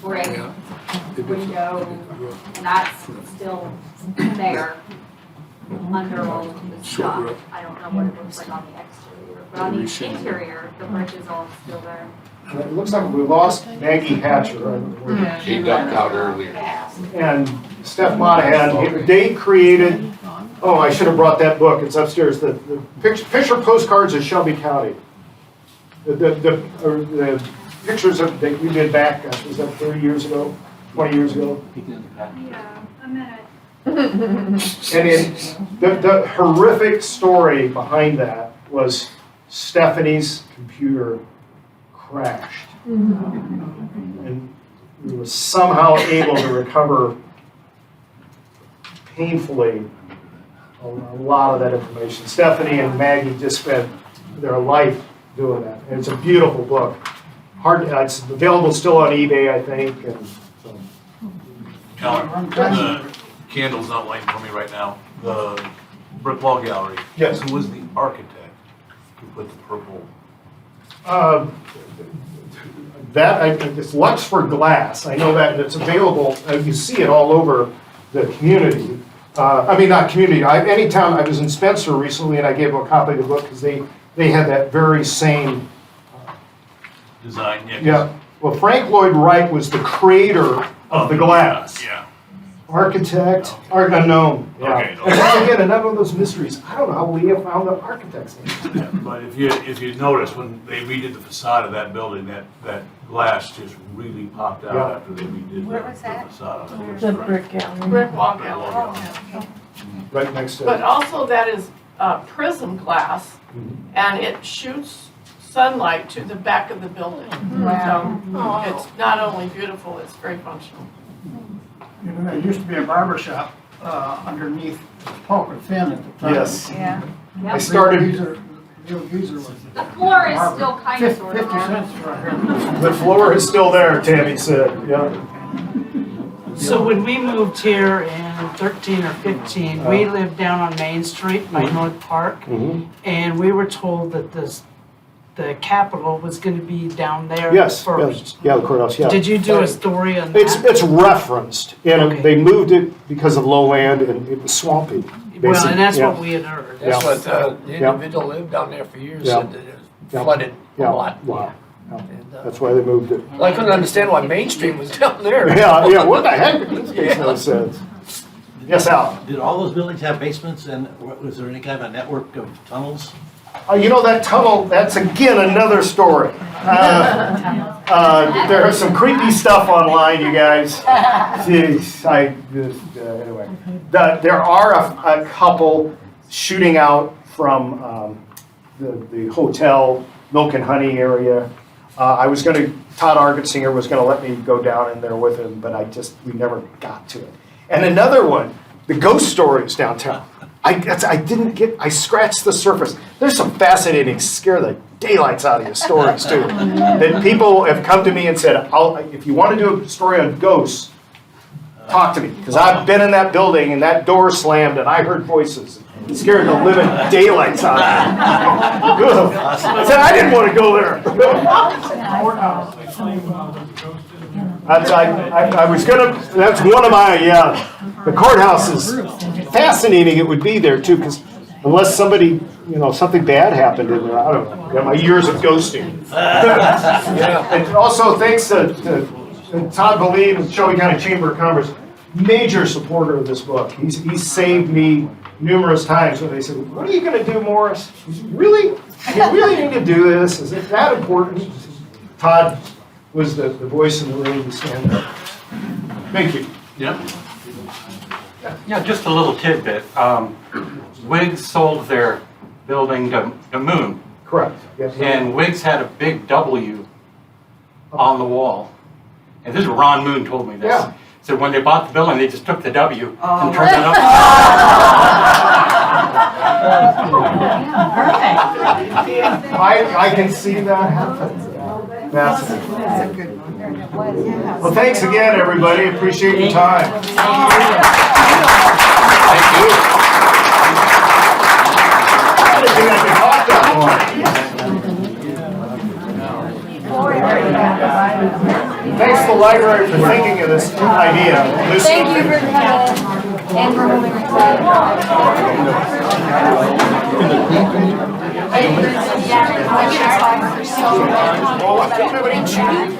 brick window, and that's still there under all of the stuff. I don't know what it looks like on the exterior, but on the interior, the brick is all still there. It looks like we lost Maggie Hatcher. She ducked out earlier. And Steph Monahan, they created, oh, I should have brought that book, it's upstairs, the Fisher Postcards of Shelby County. The pictures that we did back, gosh, was that 30 years ago, 20 years ago? Yeah, a minute. And the horrific story behind that was Stephanie's computer crashed. And we were somehow able to recover painfully a lot of that information. Stephanie and Maggie just spent their life doing that. And it's a beautiful book. It's available still on eBay, I think. And so. Alan, the candle's not lighting for me right now. The brick wall gallery. Yes. Who was the architect who put the purple? It's Luxford Glass. I know that it's available. You see it all over the community. I mean, not community. Anytime I was in Spencer recently, and I gave them a copy of the book because they had that very same Design, yeah. Yeah. Well, Frank Lloyd Wright was the creator of the glass. Yeah. Architect, art unknown. Yeah. Okay. And that's again another of those mysteries. I don't know how Leah found the architect's name. Yeah, but if you notice, when they redid the facade of that building, that glass just really popped out Yeah. after they redid Where the was that? facade of it. The brick gallery. Brick wall gallery. Right next to But it. also that is prism glass, and it shoots sunlight to the back of the building. So it's not only beautiful, it's very functional. You know, there used to be a barber shop underneath Polk and Finn at the time. Yes. Yeah. I started, Real geezer was The floor is still kind of 50 sort of. 50 cents for a the floor is still there, Tammy said. Yeah. So when we moved here and 13 or 15, we lived down on Main Street by North Park, Mhm. and we were told that the Capitol was gonna be down there Yes, first. yes, yeah, the courthouse, yeah. Did you do a story on It's, that? it's referenced, and Okay. they moved it because of low land and it was swampy. Well, and that's yeah. what we had heard. That's Yeah. what, the individual lived down there for years, Yeah. said that it Yeah. flooded a Yeah, lot. wow. Yeah. And, That's why they moved it. I couldn't understand why Main Street was down there. Yeah, yeah, what the heck? This makes no sense. Yes, Al? Did all those buildings have basements, and was there any kind of a network of tunnels? You know, that tunnel, that's again another story. There is some creepy stuff online, you guys. Jeez, anyway. There are a couple shooting out from the hotel, Milk and Honey area. Todd Argensinger was gonna let me go down in there with him, but we never got to it. And another one, the ghost stories downtown. I scratched the surface. There's some fascinating, scare the daylights out of you stories too. That people have come to me and said, if you want to do a story on ghosts, talk to me. Because I've been in that building and that door slammed and I heard voices. It scared the living daylights out of me. I said, I didn't want to go there. That's one of my, the courthouse is fascinating. It would be there too, because unless somebody, something bad happened in there, I don't know. Got my years of ghosting. And also thanks to Todd Believe and Shelby County Chamber of Commerce, major supporter of this book. He's saved me numerous times when they said, "What are you going to do, Morris? Really? You really need to do this? Is it that important?" Todd was the voice in the room to stand up. Thank you. Yep. Yeah, just a little tidbit. Wiggs sold their building to Moon, Correct. Yes. and Wiggs had a big W on the wall. And this is Ron Moon told me this. Yeah. So when they bought the building, they just took the W and turned it up. I can see that happen. Fascinating. That's a good one. Well, thanks again, everybody. Appreciate your time. Thank you. I didn't think I could talk that long. Thanks to the library for thinking of this idea. Lucy. Thank you for coming and for holding us up. Well, I don't have any cheating.